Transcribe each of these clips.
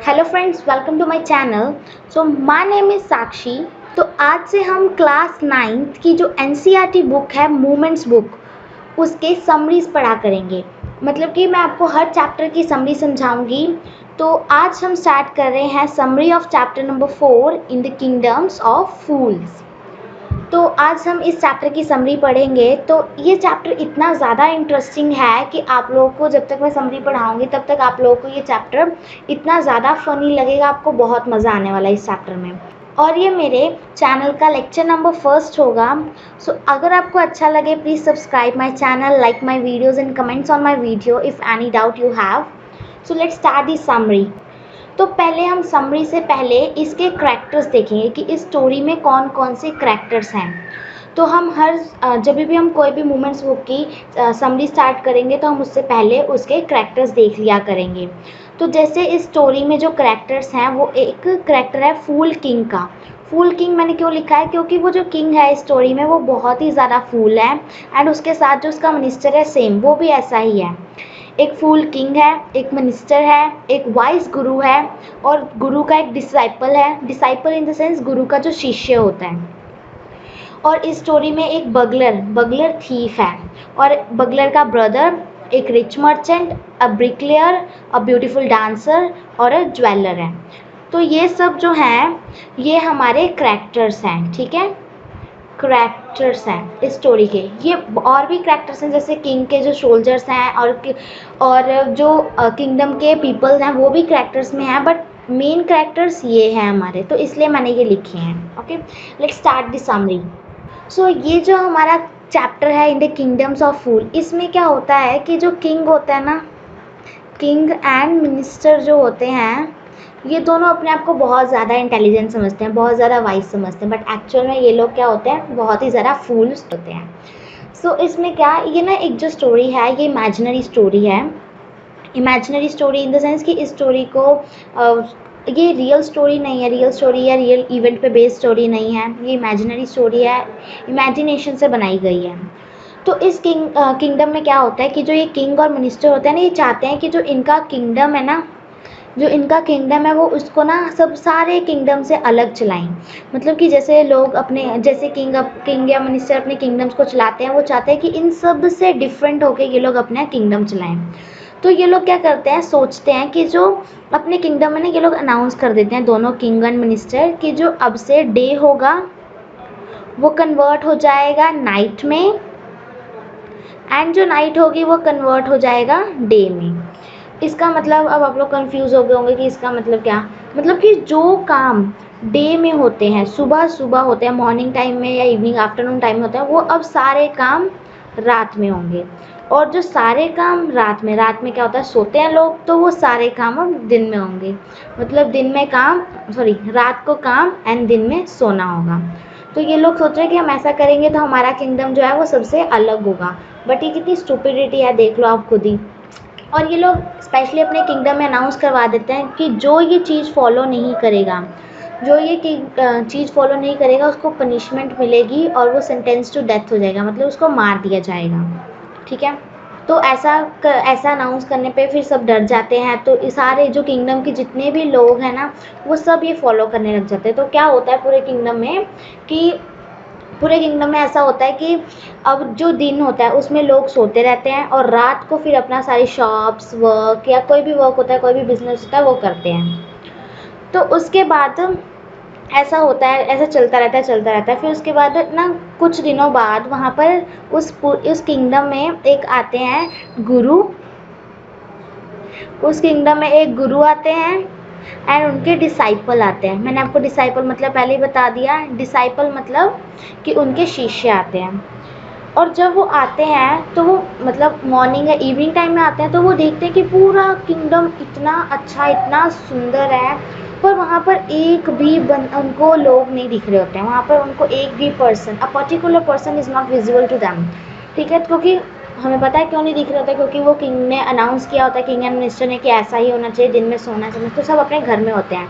Hello friends, welcome to my channel. So my name is Sakshi. तो आज से हम क्लास 9th की जो एनसीईआरटी बुक है, मूवमेंट्स बुक, उसके समरीज पढ़ा करेंगे। मतलब कि मैं आपको हर चैप्टर की समरी समझाऊंगी। तो आज हम स्टार्ट कर रहे हैं summary of chapter number 4 in the kingdoms of fools. तो आज हम इस चैप्टर की समरी पढ़ेंगे। तो ये चैप्टर इतना ज़्यादा इंटरेस्टिंग है कि आप लोगों को जब तक मैं समरी पढ़ाऊँगी तब तक आप लोगों को ये चैप्टर इतना ज़्यादा फ़नी लगेगा, आपको बहुत मज़ा आने वाला है इस चैप्टर में। और ये मेरे चैनल का लेक्चर नंबर 1 होगा। सो अगर आपको अच्छा लगे please subscribe my channel, like my videos and comments on my video if any doubt you have. So let's start this summary. तो पहले हम समरी से पहले इसके करैक्टर्स देखेंगे कि इस स्टोरी में कौन कौन से करैक्टर्स हैं। तो हम जब भी हम कोई भी मूवमेंट्स बुक की समरी स्टार्ट करेंगे तो हम उससे पहले उसके करैक्टर्स देख लिया करेंगे। तो जैसे इस स्टोरी में जो करैक्टर्स हैं वो एक करैक्टर है फूल किंग का। फूल किंग मैंने क्यों लिखा है, क्योंकि वो जो किंग है इस स्टोरी में वो बहुत ही ज़्यादा फूल है। एंड उसके साथ जो उसका मिनिस्टर है सेम वो भी ऐसा ही है। एक फूल किंग है, एक मिनिस्टर है, एक वाइस गुरु है और गुरु का एक डिसाइपल है। डिसाइपल इन द सेंस गुरु का जो शिष्य होता है। और इस स्टोरी में एक बगलर थीफ है और बगलर का ब्रदर एक rich merchant, a bricklayer, a beautiful dancer और अ ज्वेलर है। तो ये सब जो हैं ये हमारे करैक्टर्स हैं, ठीक है। करैक्टर्स हैं इस स्टोरी के। ये और भी करैक्टर्स हैं जैसे किंग के जो सोल्जर्स हैं और जो किंगडम के पीपल्स हैं वो भी करैक्टर्स में हैं, बट मेन करैक्टर्स ये हैं हमारे, तो इसलिए मैंने ये लिखे हैं। Okay, let's start the summary. So ये जो हमारा चैप्टर है in the kingdoms of fool, इसमें क्या होता है कि जो किंग होता है ना, किंग एंड मिनिस्टर जो होते हैं ये दोनों अपने आप को बहुत ज़्यादा इंटेलिजेंट समझते हैं, बहुत ज़्यादा वाइज समझते हैं, बट एक्चुअल में ये लोग क्या होते हैं, बहुत ही ज़्यादा फूल्स होते हैं। सो इसमें क्या, ये ना एक जो स्टोरी है ये इमेजिनरी स्टोरी है। Imaginary story in the sense कि इस स्टोरी को ये रियल स्टोरी नहीं है, रियल स्टोरी या रियल इवेंट पे बेस्ड स्टोरी नहीं है, ये इमेजिनरी स्टोरी है, इमेजिनेशन से बनाई गई है। तो इस किंगडम में क्या होता है कि जो ये किंग और मिनिस्टर होते हैं ना, ये चाहते हैं कि जो इनका किंगडम है ना, जो इनका किंगडम है वो उसको ना सब सारे किंगडम से अलग चलाएं। मतलब कि जैसे लोग अपने जैसे किंग या मिनिस्टर अपने किंगडम्स को चलाते हैं, वो चाहते हैं कि इन सब से डिफरेंट होके ये लोग अपना किंगडम चलाएं। तो ये लोग क्या करते हैं, सोचते हैं कि जो अपने किंगडम में ना ये लोग अनाउंस कर देते हैं, दोनों किंग एंड मिनिस्टर, कि जो अब से डे होगा वो कन्वर्ट हो जाएगा नाइट में, एंड जो नाइट होगी वो कन्वर्ट हो जाएगा डे में। इसका मतलब अब आप लोग कंफ्यूज हो गए होंगे कि इसका मतलब क्या, मतलब कि जो काम डे में होते हैं, सुबह सुबह होते हैं, मॉर्निंग टाइम में या इवनिंग आफ्टरनून टाइम में होते हैं, वो अब सारे काम रात में होंगे। और जो सारे काम रात में क्या होता है, सोते हैं लोग, तो वो सारे काम अब दिन में होंगे। मतलब दिन में काम, सॉरी, रात को काम एंड दिन में सोना होगा। तो ये लोग सोच रहे हैं कि हम ऐसा करेंगे तो हमारा किंगडम जो है वो सबसे अलग होगा। बट ये कितनी स्टूपिडिटी है, देख लो आप खुद ही। और ये लोग स्पेशली अपने किंगडम में अनाउंस करवा देते हैं कि जो ये चीज़ फॉलो नहीं करेगा, जो ये चीज़ फॉलो नहीं करेगा उसको पनिशमेंट मिलेगी और वो सेंटेंस टू डेथ हो जाएगा, मतलब उसको मार दिया जाएगा, ठीक है। तो ऐसा अनाउंस करने पे फिर सब डर जाते हैं। तो इस सारे जो किंगडम के जितने भी लोग हैं ना वो सब ये फॉलो करने लग जाते हैं। तो क्या होता है पूरे किंगडम में कि पूरे किंगडम में ऐसा होता है कि अब जो दिन होता है उसमें लोग सोते रहते हैं और रात को फिर अपना सारी शॉप्स वर्क या कोई भी वर्क होता है, कोई भी बिजनेस होता है वो करते हैं। तो उसके बाद ऐसा होता है, ऐसा चलता रहता है। फिर उसके बाद ना कुछ दिनों बाद वहाँ पर उस किंगडम में एक आते हैं गुरु। उस किंगडम में एक गुरु आते हैं एंड उनके डिसाइपल आते हैं। मैंने आपको डिसाइपल मतलब पहले ही बता दिया। डिसाइपल मतलब कि उनके शिष्य आते हैं। और जब वो आते हैं तो वो मतलब मॉर्निंग या इवनिंग टाइम में आते हैं, तो वो देखते हैं कि पूरा किंगडम इतना अच्छा, इतना सुंदर है, पर वहाँ पर एक भी उनको लोग नहीं दिख रहे होते हैं। वहाँ पर उनको एक भी person, a particular person is not visible to them, ठीक है। क्योंकि हमें पता है क्यों नहीं दिख रहा होता, क्योंकि वो किंग ने अनाउंस किया होता है, किंग एंड मिनिस्टर ने, कि ऐसा ही होना चाहिए, दिन में सोना चाहिए। तो सब अपने घर में होते हैं,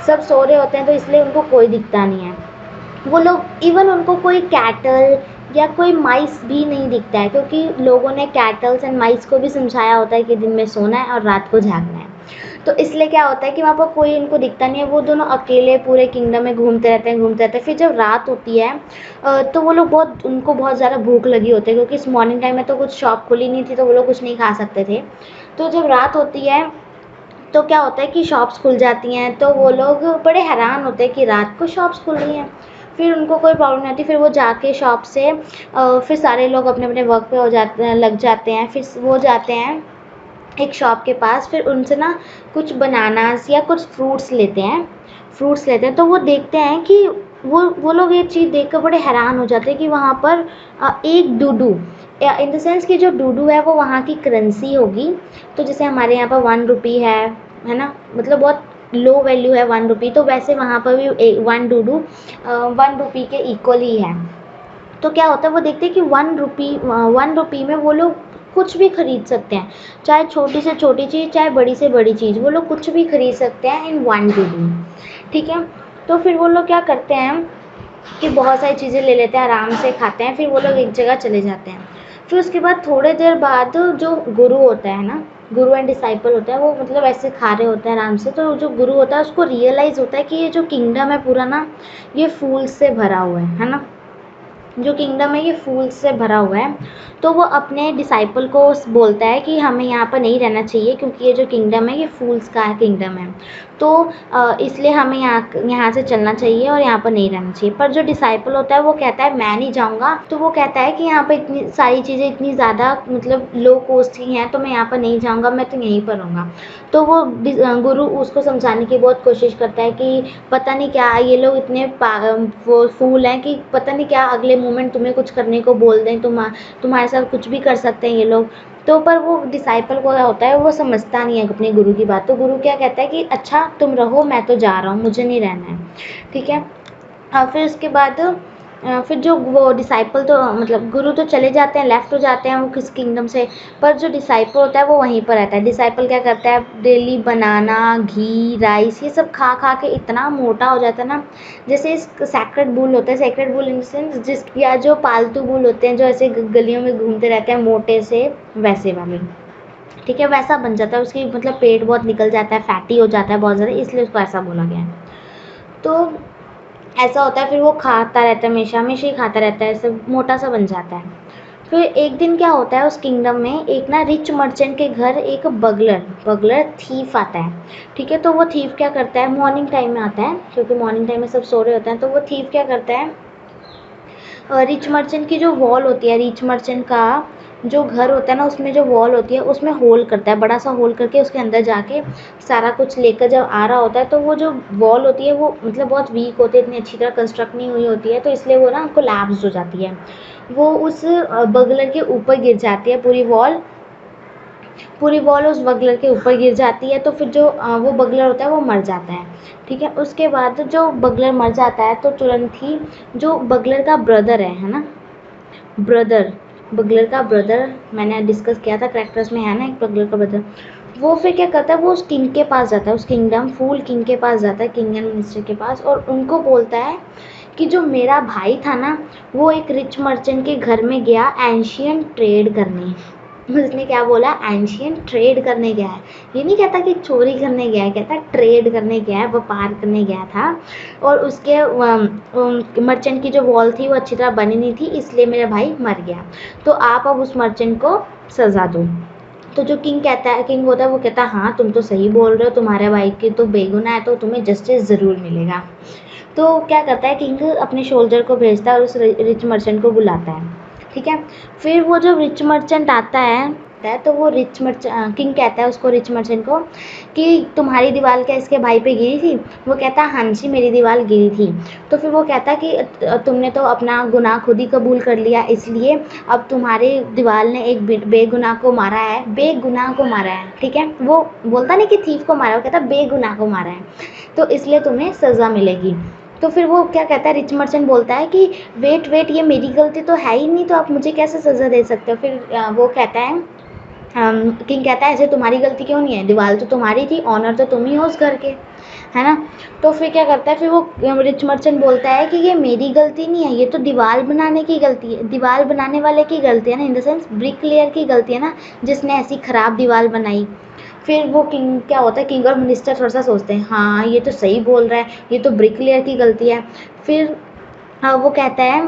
सब सो रहे होते हैं, तो इसलिए उनको कोई दिखता नहीं है। वो लोग इवन उनको कोई कैटल या कोई माइस भी नहीं दिखता है, क्योंकि लोगों ने कैटल्स एंड माइस को भी समझाया होता है कि दिन में सोना है और रात को जागना है। तो इसलिए क्या होता है कि वहाँ पर कोई उनको दिखता नहीं है, वो दोनों अकेले पूरे किंगडम में घूमते रहते हैं, घूमते रहते हैं। फिर जब रात होती है तो वो लोग उनको बहुत ज़्यादा भूख लगी होती है, क्योंकि इस मॉर्निंग टाइम में तो कुछ शॉप खुली नहीं थी, तो वो लोग कुछ नहीं खा सकते थे। तो जब रात होती है तो क्या होता है कि शॉप्स खुल जाती हैं, तो वो लोग बड़े हैरान होते हैं कि रात को शॉप्स खुल रही हैं। फिर उनको कोई प्रॉब्लम नहीं आती, फिर वो जाके शॉप से फिर सारे लोग अपने अपने वर्क पे हो जाते हैं, लग जाते हैं। फिर वो जाते हैं एक शॉप के पास, फिर उनसे ना कुछ बनानास या कुछ फ्रूट्स लेते हैं। तो वो देखते हैं कि वो लोग ये चीज़ देखकर बड़े हैरान हो जाते हैं कि वहाँ पर एक डूडू, इन द सेंस कि जो डूडू है वो वहाँ की करेंसी होगी। तो जैसे हमारे यहाँ पर 1 रुपी है ना, मतलब बहुत लो वैल्यू है 1 रुपी, तो वैसे वहाँ पर भी 1 डूडू 1 रुपी के इक्वल ही है। तो क्या होता है, वो देखते हैं कि 1 रुपी में वो लोग कुछ भी खरीद सकते हैं, चाहे छोटी से छोटी चीज़, चाहे बड़ी से बड़ी चीज़, वो लोग कुछ भी खरीद सकते हैं इन 1 डूडू। ठीक है। तो फिर वो लोग क्या करते हैं कि बहुत सारी चीज़ें ले लेते हैं, आराम से खाते हैं, फिर वो लोग एक जगह चले जाते हैं। फिर उसके बाद थोड़े देर बाद जो गुरु होता है ना, गुरु एंड डिसाइपल होता है, वो मतलब ऐसे खा रहे होते हैं आराम से। तो जो गुरु होता है उसको रियलाइज़ होता है कि ये जो किंगडम है पूरा ना, ये फूल से भरा हुआ है ना, जो किंगडम है ये फूल्स से भरा हुआ है। तो वो अपने डिसाइपल को बोलता है कि हमें यहाँ पर नहीं रहना चाहिए, क्योंकि ये जो किंगडम है ये फूल्स का किंगडम है। तो इसलिए हमें यहाँ से चलना चाहिए और यहाँ पर नहीं रहना चाहिए। पर जो डिसाइपल होता है वो कहता है मैं नहीं जाऊँगा। तो वो कहता है कि यहाँ पर इतनी सारी चीज़ें इतनी ज़्यादा मतलब लो कॉस्ट की हैं, तो मैं यहाँ पर नहीं जाऊँगा, मैं तो यहीं पर रहूँगा। तो वो गुरु उसको समझाने की बहुत कोशिश करता है कि पता नहीं क्या ये लोग इतने वो फूल हैं कि पता नहीं क्या अगले मोमेंट तुम्हें कुछ करने को बोल दें, तुम्हारे साथ कुछ भी कर सकते हैं ये लोग। तो पर वो डिसाइपल को क्या होता है, वो समझता नहीं है अपने गुरु की बात। तो गुरु क्या कहता है कि अच्छा तुम रहो, मैं तो जा रहा हूँ, मुझे नहीं रहना है। ठीक है। फिर उसके बाद फिर जो वो डिसाइपल तो मतलब गुरु तो चले जाते हैं, लेफ्ट हो जाते हैं वो किस किंगडम से। पर जो डिसाइपल होता है वो वहीं पर रहता है। डिसाइपल क्या करता है, डेली बनाना, घी, राइस ये सब खा खा के इतना मोटा हो जाता है ना। जैसे इस सैक्रेड बुल होता है, sacred bull in the sense जिस, या जो पालतू बुल होते हैं जो ऐसे गलियों में घूमते रहते हैं मोटे से, वैसे वाले। ठीक है, वैसा बन जाता है। उसकी मतलब पेट बहुत निकल जाता है, फैटी हो जाता है बहुत ज़्यादा, इसलिए उसको ऐसा बोला गया है। तो ऐसा होता है, फिर वो खाता रहता है, हमेशा हमेशा ही खाता रहता है, ऐसे मोटा सा बन जाता है। फिर एक दिन क्या होता है, उस किंगडम में एक ना रिच मर्चेंट के घर एक बगलर बगलर थीफ आता है। ठीक है। तो वो थीफ क्या करता है, मॉर्निंग टाइम में आता है, क्योंकि मॉर्निंग टाइम में सब सो रहे होते हैं। तो वो थीफ क्या करता है, रिच मर्चेंट की जो वॉल होती है, रिच मर्चेंट का जो घर होता है ना, उसमें जो वॉल होती है उसमें होल करता है, बड़ा सा होल करके उसके अंदर जाके सारा कुछ लेकर जब आ रहा होता है, तो वो जो वॉल होती है वो मतलब बहुत वीक होती है, इतनी अच्छी तरह कंस्ट्रक्ट नहीं हुई होती है, तो इसलिए वो ना कोलैप्स हो जाती है। वो उस बगलर के ऊपर गिर जाती है, पूरी वॉल उस बगलर के ऊपर गिर जाती है। तो फिर जो वो बगलर होता है वो मर जाता है। ठीक है। उसके बाद जो बगलर मर जाता है तो तुरंत ही जो बगलर का ब्रदर है ना, ब्रदर बगलर का ब्रदर मैंने डिस्कस किया था, करेक्टर्स में है ना एक बगलर का ब्रदर। वो फिर क्या करता है, वो उस किंग के पास जाता है, उस किंगडम फूल किंग के पास जाता है, किंग एंड मिनिस्टर के पास, और उनको बोलता है कि जो मेरा भाई था ना, वो एक रिच मर्चेंट के घर में गया एंशियंट ट्रेड करने। उसने क्या बोला, एंशियंट ट्रेड करने गया है। ये नहीं कहता कि चोरी करने गया है, कहता ट्रेड करने गया है, व्यापार करने गया था। और उसके मर्चेंट की जो वॉल थी वो अच्छी तरह बनी नहीं थी, इसलिए मेरा भाई मर गया। तो आप अब उस मर्चेंट को सजा दो। तो जो किंग होता है वो कहता है हाँ तुम तो सही बोल रहे हो, तुम्हारे भाई की तो बेगुनाह है, तो तुम्हें जस्टिस ज़रूर मिलेगा। तो क्या करता है, किंग अपने सोल्जर को भेजता है और उस रिच मर्चेंट को बुलाता है। ठीक है। फिर वो जब रिच मर्चेंट आता है तो वो किंग कहता है उसको, रिच मर्चेंट को, कि तुम्हारी दीवार क्या इसके भाई पे गिरी थी। वो कहता है हाँ जी मेरी दीवार गिरी थी। तो फिर वो कहता है कि तुमने तो अपना गुनाह खुद ही कबूल कर लिया, इसलिए अब तुम्हारे दीवार ने एक बेगुनाह को मारा है, बेगुनाह को मारा है। ठीक है। वो बोलता नहीं कि थीफ को मारा, वो कहता बेगुनाह को मारा है, तो इसलिए तुम्हें सज़ा मिलेगी। तो फिर वो क्या कहता है, रिच मर्चेंट बोलता है कि वेट ये मेरी गलती तो है ही नहीं, तो आप मुझे कैसे सज़ा दे सकते हो। फिर वो कहता है, किंग कहता है ऐसे तुम्हारी गलती क्यों नहीं है, दीवार तो तुम्हारी थी, ऑनर तो तुम ही हो उस घर के, है ना। तो फिर क्या करता है, फिर वो रिच मर्चेंट बोलता है कि ये मेरी गलती नहीं है, ये तो दीवार बनाने की गलती है, दीवार बनाने वाले की गलती है ना, in the sense brick layer की गलती है ना, जिसने ऐसी ख़राब दीवार बनाई। फिर वो किंग क्या होता है, किंग और मिनिस्टर थोड़ा सा सोचते हैं, हाँ ये तो सही बोल रहा है, ये तो ब्रिकलेयर की गलती है। फिर वो कहता है,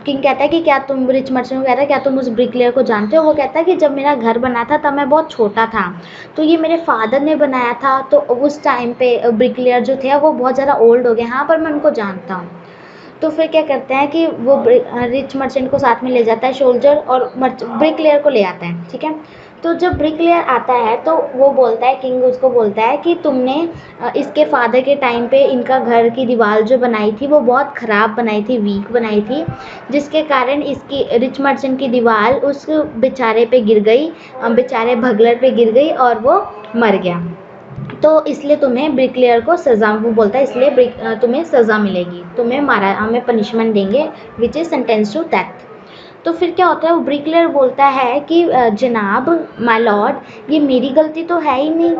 किंग कहता है कि क्या तुम, रिच मर्चेंट को कहता है क्या तुम उस ब्रिकलेयर को जानते हो? वो कहता है कि जब मेरा घर बना था तब मैं बहुत छोटा था, तो ये मेरे फादर ने बनाया था, तो उस टाइम पे ब्रिकलेयर जो थे वो बहुत ज़्यादा ओल्ड हो गए, हाँ पर मैं उनको जानता हूँ। तो फिर क्या करते हैं कि वो रिच मर्चेंट को साथ में ले जाता है सोल्जर, और ब्रिकलेयर को ले आता है, ठीक है। तो जब ब्रिकलेयर आता है तो वो बोलता है, किंग उसको बोलता है कि तुमने इसके फादर के टाइम पे इनका घर की दीवार जो बनाई थी वो बहुत ख़राब बनाई थी, वीक बनाई थी, जिसके कारण इसकी, रिच मर्चेंट की दीवार उस बेचारे पे गिर गई, बेचारे भगलर पे गिर गई और वो मर गया। तो इसलिए तुम्हें ब्रिकलेयर को सज़ा, वो बोलता है इसलिए तुम्हें सज़ा मिलेगी, तुम्हें मारा, हमें पनिशमेंट देंगे, which is sentence to death. तो फिर क्या होता है, वो ब्रिकलेयर बोलता है कि जनाब, माय लॉर्ड, ये मेरी गलती तो है ही नहीं,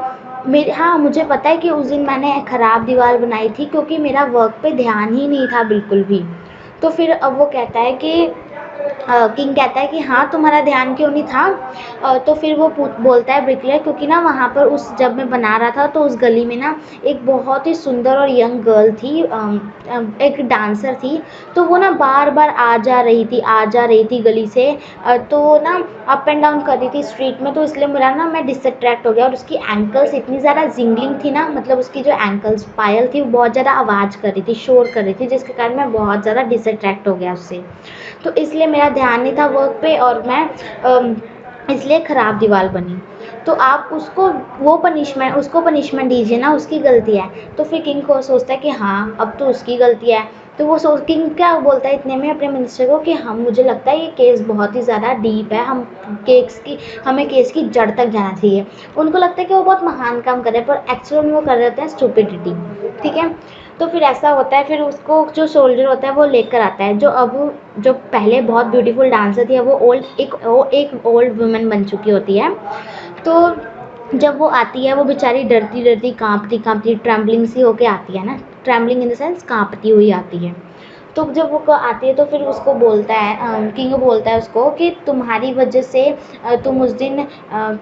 मेरे, हाँ मुझे पता है कि उस दिन मैंने ख़राब दीवार बनाई थी क्योंकि मेरा वर्क पे ध्यान ही नहीं था बिल्कुल भी। तो फिर अब वो कहता है कि किंग कहता है कि हाँ तुम्हारा ध्यान क्यों नहीं था? तो फिर वो बोलता है ब्रिकलेयर, क्योंकि ना वहाँ पर उस, जब मैं बना रहा था तो उस गली में ना एक बहुत ही सुंदर और यंग गर्ल थी, एक डांसर थी, तो वो ना बार बार आ जा रही थी गली से, तो ना अप एंड डाउन कर रही थी स्ट्रीट में, तो इसलिए मेरा ना, मैं डिसअट्रैक्ट हो गया, और उसकी एंकल्स इतनी ज़्यादा जिंगलिंग थी ना, मतलब उसकी जो एंकल्स पायल थी वो बहुत ज़्यादा आवाज़ कर रही थी, शोर कर रही थी, जिसके कारण मैं बहुत ज़्यादा डिसअट्रैक्ट हो गया उससे। तो इसलिए मेरा ध्यान नहीं था वर्क पे, और मैं इसलिए ख़राब दीवार बनी। तो आप उसको, वो पनिशमेंट, उसको पनिशमेंट दीजिए ना, उसकी गलती है। तो फिर किंग को सोचता है कि हाँ अब तो उसकी गलती है। तो वो सोच, किंग क्या बोलता है इतने में अपने मिनिस्टर को कि हम, मुझे लगता है ये केस बहुत ही ज़्यादा डीप है, हमें केस की जड़ तक जाना चाहिए। उनको लगता है कि वो बहुत महान काम कर रहे हैं, पर एक्चुअल में वो कर रहे होते हैं स्टूपिडिटी, ठीक है। तो फिर ऐसा होता है, फिर उसको जो सोल्जर होता है वो लेकर आता है, जो पहले बहुत ब्यूटीफुल डांसर थी, अब वो एक ओल्ड वुमेन बन चुकी होती है। तो जब वो आती है, वो बेचारी डरती डरती, कांपती कांपती, ट्रैम्बलिंग सी होके आती है ना, ट्रैम्बलिंग इन द सेंस कांपती हुई आती है। तो जब वो आती है तो फिर उसको बोलता है, किंग बोलता है उसको कि तुम्हारी वजह से, तुम उस दिन,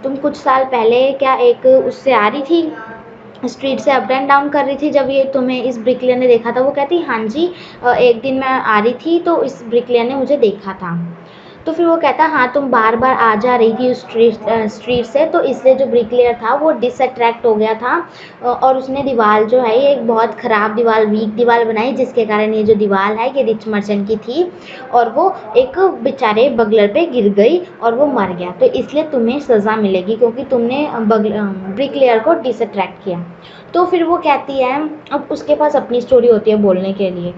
तुम कुछ साल पहले क्या एक उससे आ रही थी, स्ट्रीट से अप एंड डाउन कर रही थी, जब ये तुम्हें इस ब्रिकलेयर ने देखा था? वो कहती हाँ जी, एक दिन मैं आ रही थी तो इस ब्रिकलेयर ने मुझे देखा था। तो फिर वो कहता हाँ तुम बार बार आ जा रही थी उस स्ट्रीट से, तो इसलिए जो ब्रिकलेयर था वो डिसअट्रैक्ट हो गया था, और उसने दीवार जो है ये एक बहुत ख़राब दीवार, वीक दीवार बनाई, जिसके कारण ये जो दीवार है ये रिच मर्चेंट की थी, और वो एक बेचारे बगलर पे गिर गई और वो मर गया, तो इसलिए तुम्हें सज़ा मिलेगी क्योंकि तुमने ब्रिकलेयर को डिसअट्रैक्ट किया। तो फिर वो कहती है, अब उसके पास अपनी स्टोरी होती है बोलने के लिए।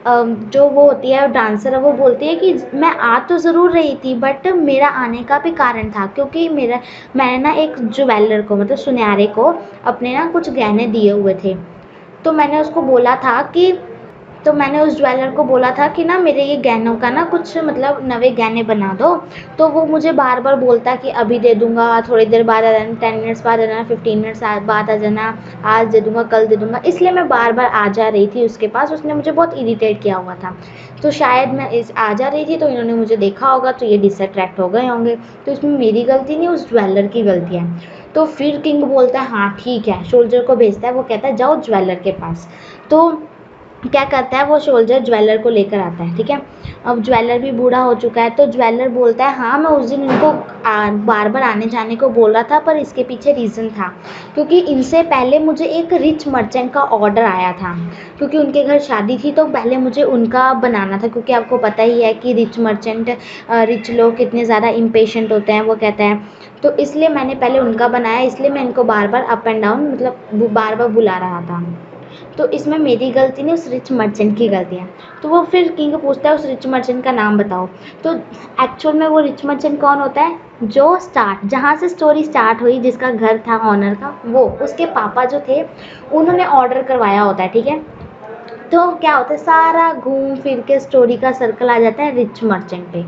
जो वो होती है डांसर है, वो बोलती है कि मैं आ तो ज़रूर रही थी, बट मेरा आने का भी कारण था, क्योंकि मैंने ना एक ज्वेलर को, मतलब सुनहरे को, अपने ना कुछ गहने दिए हुए थे। तो मैंने उसको बोला था कि, तो मैंने उस ज्वेलर को बोला था कि ना मेरे ये गहनों का ना कुछ, मतलब नवे गहने बना दो। तो वो मुझे बार बार बोलता कि अभी दे दूंगा, थोड़ी देर बाद आ जाना, 10 मिनट्स बाद आ जाना, 15 मिनट्स बाद आ जाना, आज दे दूंगा, कल दे दूंगा। इसलिए मैं बार बार आ जा रही थी उसके पास, उसने मुझे बहुत इरिटेट किया हुआ था। तो शायद मैं आ जा रही थी तो इन्होंने मुझे देखा होगा, तो ये डिसअट्रैक्ट हो गए होंगे, तो इसमें मेरी गलती नहीं, उस ज्वेलर की गलती है। तो फिर किंग बोलता है हाँ ठीक है, सोल्जर को भेजता है, वो कहता है जाओ ज्वेलर के पास। तो क्या करता है, वो सोल्जर ज्वेलर को लेकर आता है, ठीक है। अब ज्वेलर भी बूढ़ा हो चुका है, तो ज्वेलर बोलता है हाँ मैं उस दिन इनको बार बार आने जाने को बोल रहा था, पर इसके पीछे रीज़न था, क्योंकि इनसे पहले मुझे एक रिच मर्चेंट का ऑर्डर आया था, क्योंकि उनके घर शादी थी, तो पहले मुझे उनका बनाना था, क्योंकि आपको पता ही है कि रिच लोग कितने ज़्यादा इम्पेशेंट होते हैं, वो कहते हैं। तो इसलिए मैंने पहले उनका बनाया, इसलिए मैं इनको बार बार अप एंड डाउन, मतलब बार बार बुला रहा था। तो इसमें मेरी गलती नहीं, उस रिच मर्चेंट की गलती है। तो वो फिर किंग पूछता है उस रिच मर्चेंट का नाम बताओ। तो एक्चुअल में वो रिच मर्चेंट कौन होता है, जो जहाँ से स्टोरी स्टार्ट हुई, जिसका घर था ऑनर का, वो उसके पापा जो थे उन्होंने ऑर्डर करवाया होता है, ठीक है। तो क्या होता है, सारा घूम फिर के स्टोरी का सर्कल आ जाता है रिच मर्चेंट पे,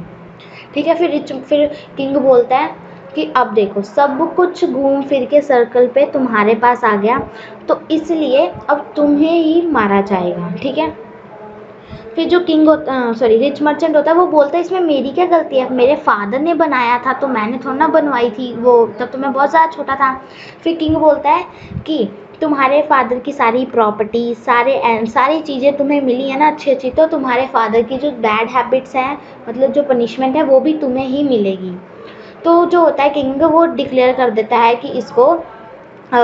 ठीक है। फिर किंग बोलता है कि अब देखो सब कुछ घूम फिर के सर्कल पे तुम्हारे पास आ गया, तो इसलिए अब तुम्हें ही मारा जाएगा, ठीक है। फिर जो किंग होता सॉरी रिच मर्चेंट होता है वो बोलता है इसमें मेरी क्या गलती है, मेरे फादर ने बनाया था तो मैंने थोड़ा ना बनवाई थी, वो तब तो मैं बहुत ज़्यादा छोटा था। फिर किंग बोलता है कि तुम्हारे फादर की सारी प्रॉपर्टी सारी चीज़ें तुम्हें मिली है ना अच्छी अच्छी, तो तुम्हारे फादर की जो बैड हैबिट्स हैं, मतलब जो पनिशमेंट है वो भी तुम्हें ही मिलेगी। तो जो होता है किंग वो डिक्लेयर कर देता है कि इसको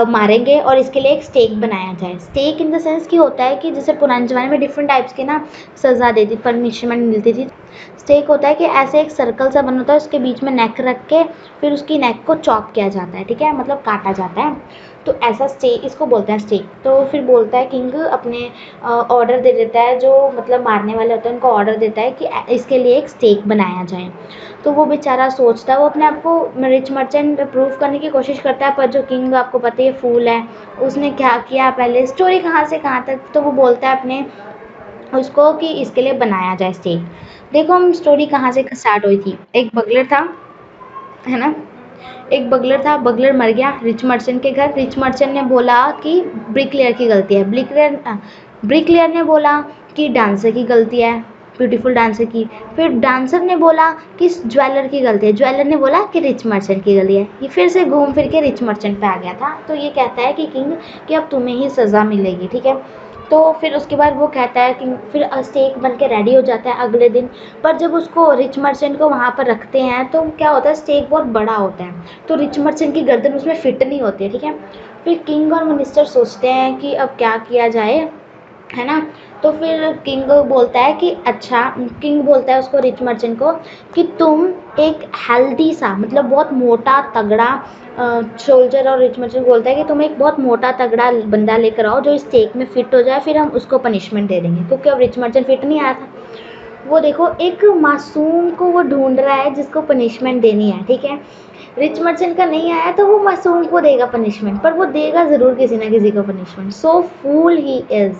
मारेंगे और इसके लिए एक स्टेक बनाया जाए। स्टेक इन द सेंस कि होता है कि जैसे पुराने ज़माने में डिफरेंट टाइप्स के ना सज़ा देती पनिशमेंट मिलती थी। स्टेक होता है कि ऐसे एक सर्कल सा बना होता है, उसके बीच में नेक रख के फिर उसकी नेक को चॉप किया जाता है, ठीक है, मतलब काटा जाता है। तो ऐसा स्टेक इसको बोलते हैं स्टेक। तो फिर बोलता है किंग अपने ऑर्डर दे देता है, जो मतलब मारने वाले होते हैं उनको ऑर्डर देता है कि इसके लिए एक स्टेक बनाया जाए। तो वो बेचारा सोचता है, वो अपने आप को रिच मर्चेंट प्रूव करने की कोशिश करता है, पर जो किंग आपको पता ही फूल है, उसने क्या किया, पहले स्टोरी कहाँ से कहाँ तक, तो वो बोलता है अपने उसको कि इसके लिए बनाया जाए स्टेक। देखो हम स्टोरी कहाँ से स्टार्ट हुई थी। एक बगलर था, है ना, एक बगलर था, बगलर मर गया रिच मर्चेंट के घर। रिच मर्चेंट ने बोला कि ब्रिकलेयर की गलती है, ब्रिकलेयर ने बोला कि डांसर की गलती है, ब्यूटीफुल डांसर की। फिर डांसर ने बोला कि ज्वेलर की गलती है, ज्वेलर ने बोला कि रिच मर्चेंट की गलती है। ये फिर से घूम फिर के रिच मर्चेंट पे आ गया था। तो ये कहता है कि किंग कि अब तुम्हें ही सज़ा मिलेगी, ठीक है। तो फिर उसके बाद वो कहता है कि फिर स्टेक बन के रेडी हो जाता है अगले दिन। पर जब उसको रिच मर्चेंट को वहाँ पर रखते हैं तो क्या होता है, स्टेक बहुत बड़ा होता है, तो रिच मर्चेंट की गर्दन उसमें फिट नहीं होती है, ठीक है। फिर किंग और मिनिस्टर सोचते हैं कि अब क्या किया जाए, है ना। तो फिर किंग बोलता है कि अच्छा, किंग बोलता है उसको रिच मर्चेंट को कि तुम एक हेल्दी सा मतलब बहुत मोटा तगड़ा सोल्जर, और रिच मर्चेंट बोलता है कि तुम एक बहुत मोटा तगड़ा बंदा लेकर आओ जो इस स्टेक में फिट हो जाए, फिर हम उसको पनिशमेंट दे देंगे, क्योंकि अब रिच मर्चेंट फिट नहीं आया था। वो देखो एक मासूम को वो ढूंढ रहा है जिसको पनिशमेंट देनी है, ठीक है। रिच मर्चेंट का नहीं आया तो वो मासूम को देगा पनिशमेंट, पर वो देगा ज़रूर किसी ना किसी को punishment. So fool he is.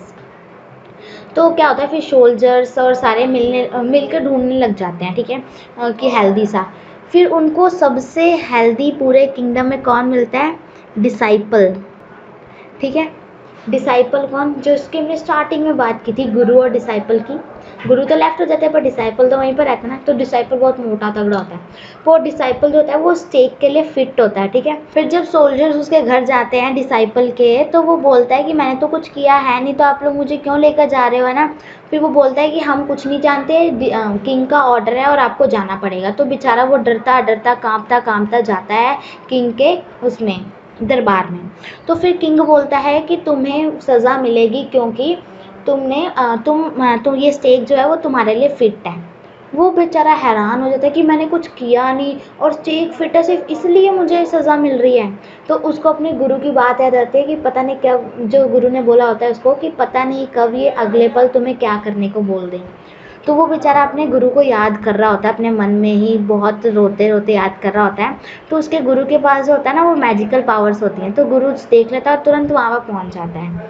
तो क्या होता है फिर सोल्जर्स और सारे मिलकर ढूंढने लग जाते हैं, ठीक है, कि हेल्दी सा। फिर उनको सबसे हेल्दी पूरे किंगडम में कौन मिलता है, डिसाइपल, ठीक है। डिसाइपल कौन, जो इसकी हमने स्टार्टिंग में बात की थी, गुरु और डिसाइपल की। गुरु तो लेफ्ट हो जाते हैं पर डिसाइपल तो वहीं पर रहता है ना। तो डिसाइपल बहुत मोटा तगड़ा होता है, वो डिसाइपल जो होता है वो स्टेक के लिए फिट होता है, ठीक है। फिर जब सोल्जर्स उसके घर जाते हैं डिसाइपल के, तो वो बोलता है कि मैंने तो कुछ किया है नहीं, तो आप लोग मुझे क्यों लेकर जा रहे हो, है ना। फिर वो बोलता है कि हम कुछ नहीं जानते, किंग का ऑर्डर है और आपको जाना पड़ेगा। तो बेचारा वो डरता डरता कांपता कांपता जाता है किंग के उसमें दरबार में। तो फिर किंग बोलता है कि तुम्हें सज़ा मिलेगी क्योंकि तुम ये स्टेक जो है वो तुम्हारे लिए फिट है। वो बेचारा हैरान हो जाता है कि मैंने कुछ किया नहीं और स्टेक फिट है, सिर्फ इसलिए मुझे सज़ा मिल रही है। तो उसको अपने गुरु की बात याद आती है कि पता नहीं क्या, जो गुरु ने बोला होता है उसको कि पता नहीं कब ये अगले पल तुम्हें क्या करने को बोल दें। तो वो बेचारा अपने गुरु को याद कर रहा होता है, अपने मन में ही बहुत रोते रोते याद कर रहा होता है। तो उसके गुरु के पास जो होता है ना वो मैजिकल पावर्स होती हैं, तो गुरु देख लेता है और तुरंत वहाँ पर पहुँच जाता है,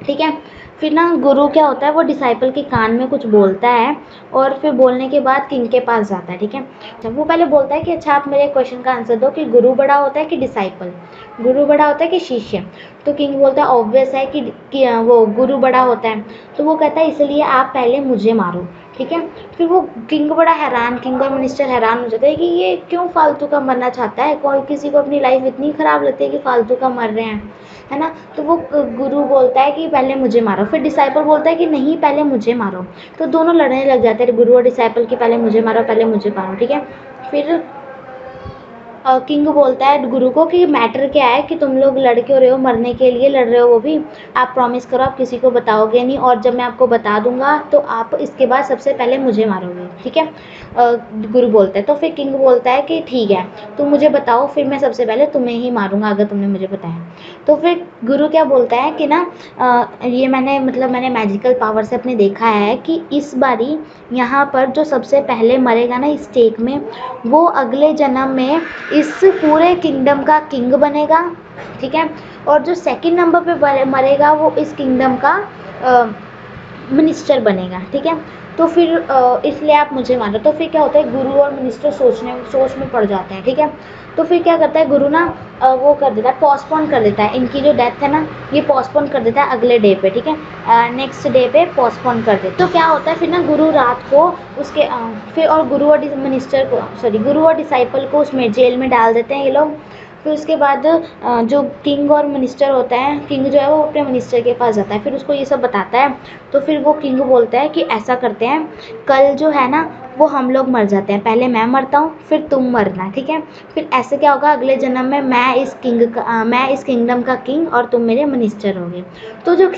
ठीक है। फिर ना गुरु क्या होता है, वो डिसाइपल के कान में कुछ बोलता है और फिर बोलने के बाद किंग के पास जाता है, ठीक है। जब वो पहले बोलता है कि अच्छा आप मेरे क्वेश्चन का आंसर दो कि गुरु बड़ा होता है कि डिसाइपल, गुरु बड़ा होता है कि शिष्य। तो किंग बोलता है ऑब्वियस है कि वो गुरु बड़ा होता है। तो वो कहता है इसलिए आप पहले मुझे मारो, ठीक है। फिर वो किंग बड़ा हैरान, किंग और मिनिस्टर हैरान हो जाते हैं कि ये क्यों फालतू का मरना चाहता है, कोई किसी को अपनी लाइफ इतनी ख़राब लगती है कि फालतू का मर रहे हैं, है ना। तो वो गुरु बोलता है कि पहले मुझे मारो, फिर डिसाइपल बोलता है कि नहीं पहले मुझे मारो। तो दोनों लड़ने लग जाते हैं, गुरु और डिसाइपल की पहले मुझे मारो पहले मुझे मारो, ठीक है। फिर किंग बोलता है गुरु को कि मैटर क्या है कि तुम लोग लड़ क्यों रहे हो, मरने के लिए लड़ रहे हो, वो भी आप प्रॉमिस करो आप किसी को बताओगे नहीं, और जब मैं आपको बता दूंगा तो आप इसके बाद सबसे पहले मुझे मारोगे, ठीक है। गुरु बोलता है। तो फिर किंग बोलता है कि ठीक है तुम मुझे बताओ, फिर मैं सबसे पहले तुम्हें ही मारूंगा अगर तुमने मुझे बताया। तो फिर गुरु क्या बोलता है कि ना ये मैंने मैजिकल पावर से अपने देखा है कि इस बारी यहाँ पर जो सबसे पहले मरेगा ना इस स्टेक में, वो अगले जन्म में इस पूरे किंगडम का किंग बनेगा, ठीक है। और जो सेकंड नंबर पे मरेगा वो इस किंगडम का मिनिस्टर बनेगा, ठीक है। तो फिर इसलिए आप मुझे मानो। तो फिर क्या होता है, गुरु और मिनिस्टर सोच में पड़ जाते हैं, ठीक है। तो फिर क्या करता है गुरु ना, वो कर देता है, पोस्टपोन कर देता है इनकी जो डेथ है ना, ये पोस्टपोन कर देता है अगले डे पे, ठीक है। नेक्स्ट डे पे पोस्टपोन कर देता है। तो क्या होता है फिर ना, गुरु रात को उसके फिर और गुरु और मिनिस्टर को, सॉरी, गुरु और डिसाइपल को उसमें जेल में डाल देते हैं ये लोग। फिर उसके बाद जो किंग और मिनिस्टर होता है, किंग जो है वो अपने मिनिस्टर के पास जाता है, फिर उसको ये सब बताता है। तो फिर वो किंग बोलता है कि ऐसा करते हैं, कल जो है ना वो हम लोग मर जाते हैं, पहले मैं मरता हूँ फिर तुम मरना, ठीक है। फिर ऐसे क्या होगा, अगले जन्म में मैं इस किंगडम का किंग और तुम मेरे मिनिस्टर होगे। तो जो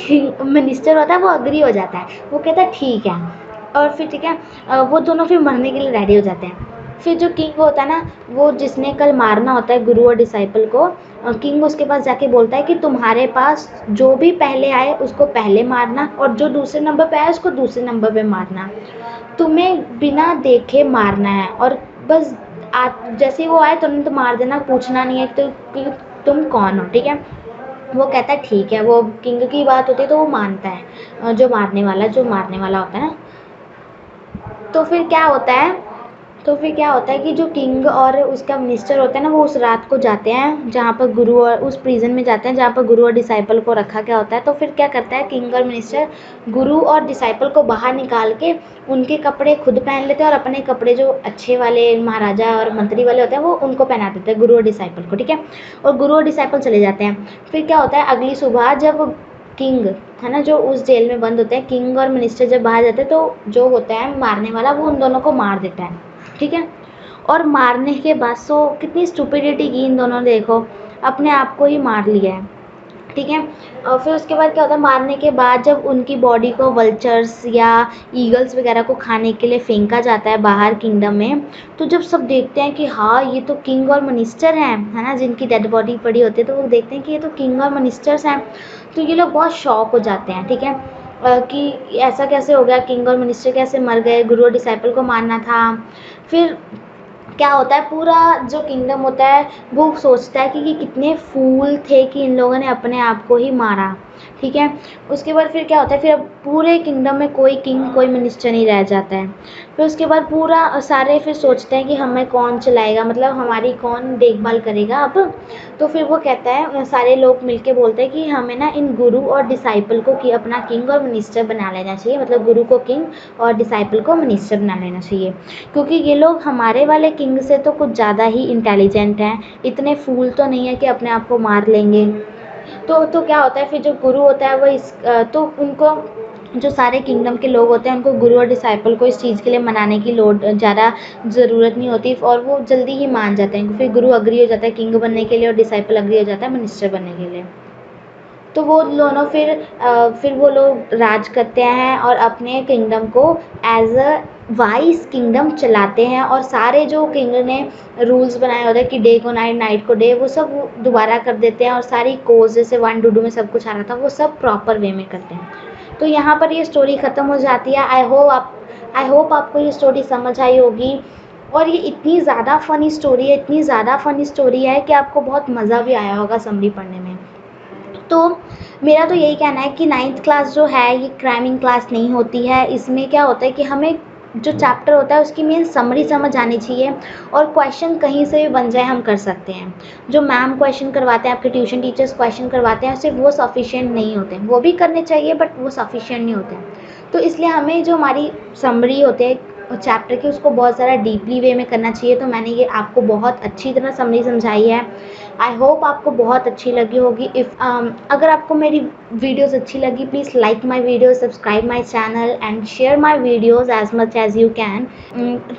मिनिस्टर होता है वो अग्री हो जाता है, वो कहता है ठीक है। और फिर ठीक है, वो दोनों फिर मरने के लिए रेडी हो जाते हैं। फिर जो किंग होता है ना, वो जिसने कल मारना होता है गुरु और डिसाइपल को, किंग उसके पास जाके बोलता है कि तुम्हारे पास जो भी पहले आए उसको पहले मारना, और जो दूसरे नंबर पे आए उसको दूसरे नंबर पे मारना। तुम्हें बिना देखे मारना है, और बस जैसे ही वो आए तुरंत मार देना, पूछना नहीं है कि तुम कौन हो, ठीक है। वो कहता है ठीक है, वो किंग की बात होती है तो वो मानता है, जो मारने वाला होता है ना। तो फिर क्या होता है, कि जो किंग और उसका मिनिस्टर होता है ना, वो उस रात को जाते हैं जहाँ पर गुरु, और उस प्रिजन में जाते हैं जहाँ पर गुरु और डिसाइपल को रखा गया होता है। तो फिर क्या करता है किंग और मिनिस्टर, गुरु और डिसाइपल को बाहर निकाल के उनके कपड़े खुद पहन लेते हैं, और अपने कपड़े जो अच्छे वाले महाराजा और मंत्री वाले होते हैं वो उनको पहना देते हैं गुरु और डिसाइपल को, ठीक है। और गुरु और डिसाइपल चले जाते हैं। फिर क्या होता है, अगली सुबह जब किंग है ना, जो उस जेल में बंद होते हैं, किंग और मिनिस्टर जब बाहर जाते हैं तो जो होता है मारने वाला, वो उन दोनों को मार देता है, ठीक है। और मारने के बाद कितनी स्टुपिडिटी की इन दोनों ने, देखो अपने आप को ही मार लिया है, ठीक है। और फिर उसके बाद क्या होता है, मारने के बाद जब उनकी बॉडी को वल्चर्स या ईगल्स वगैरह को खाने के लिए फेंका जाता है बाहर किंगडम में, तो जब सब देखते हैं कि हाँ ये तो किंग और मिनिस्टर हैं, है ना, जिनकी डेड बॉडी पड़ी होती है, तो वो देखते हैं कि ये तो किंग और मिनिस्टर्स हैं। तो ये लोग बहुत शॉक हो जाते हैं, ठीक है, कि ऐसा कैसे हो गया, किंग और मिनिस्टर कैसे मर गए, गुरु और डिसाइपल को मारना था। फिर क्या होता है, पूरा जो किंगडम होता है वो सोचता है कि ये कितने फूल थे कि इन लोगों ने अपने आप को ही मारा, ठीक है। उसके बाद फिर क्या होता है, फिर अब पूरे किंगडम में कोई किंग कोई मिनिस्टर नहीं रह जाता है। फिर उसके बाद पूरा सारे फिर सोचते हैं कि हमें कौन चलाएगा, मतलब हमारी कौन देखभाल करेगा अब। तो फिर वो कहता है, सारे लोग मिलके बोलते हैं कि हमें ना इन गुरु और डिसाइपल को कि अपना किंग और मिनिस्टर बना लेना चाहिए, मतलब गुरु को किंग और डिसाइपल को मिनिस्टर बना लेना चाहिए, क्योंकि ये लोग हमारे वाले किंग से तो कुछ ज़्यादा ही इंटेलिजेंट हैं, इतने फूल तो नहीं है कि अपने आप को मार लेंगे। तो क्या होता है, फिर जो गुरु होता है वो तो उनको, जो सारे किंगडम के लोग होते हैं उनको गुरु और डिसाइपल को इस चीज़ के लिए मनाने की ज़्यादा ज़रूरत नहीं होती, और वो जल्दी ही मान जाते हैं। फिर गुरु अग्री हो जाता है किंग बनने के लिए, और डिसाइपल अग्री हो जाता है मिनिस्टर बनने के लिए। तो वो दोनों फिर वो लोग राज करते हैं और अपने किंगडम को एज अ वाइस किंगडम चलाते हैं, और सारे जो किंग ने रूल्स बनाए होते हैं कि डे को नाइट, नाइट को डे, वो सब दोबारा कर देते हैं, और सारी कोर्स जैसे वन डू डू में सब कुछ आ रहा था वो सब प्रॉपर वे में करते हैं। तो यहाँ पर ये स्टोरी ख़त्म हो जाती है। आई होप आपको ये स्टोरी समझ आई होगी। और ये इतनी ज़्यादा फ़नी स्टोरी है कि आपको बहुत मज़ा भी आया होगा समरी पढ़ने में। तो मेरा तो यही कहना है कि 9th क्लास जो है ये क्राइमिंग क्लास नहीं होती है। इसमें क्या होता है कि हमें जो चैप्टर होता है उसकी मेन समरी समझ आनी चाहिए, और क्वेश्चन कहीं से भी बन जाए हम कर सकते हैं। जो मैम क्वेश्चन करवाते हैं, आपके ट्यूशन टीचर्स क्वेश्चन करवाते हैं, सिर्फ वो सफिशिएंट नहीं होते, वो भी करने चाहिए बट वो सफिशिएंट नहीं होते। तो इसलिए हमें जो हमारी समरी होते हैं चैप्टर की, उसको बहुत ज़्यादा डीपली वे में करना चाहिए। तो मैंने ये आपको बहुत अच्छी तरह समरी समझाई है। आई होप आपको बहुत अच्छी लगी होगी। अगर आपको मेरी वीडियोस अच्छी लगी, please like my video, subscribe my channel and share my videos as much as you can.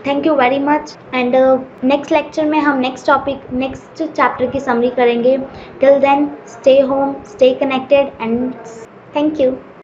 Thank you very much. And next lecture में हम नेक्स्ट चैप्टर की समरी करेंगे। Till then, stay home, stay connected and thank you.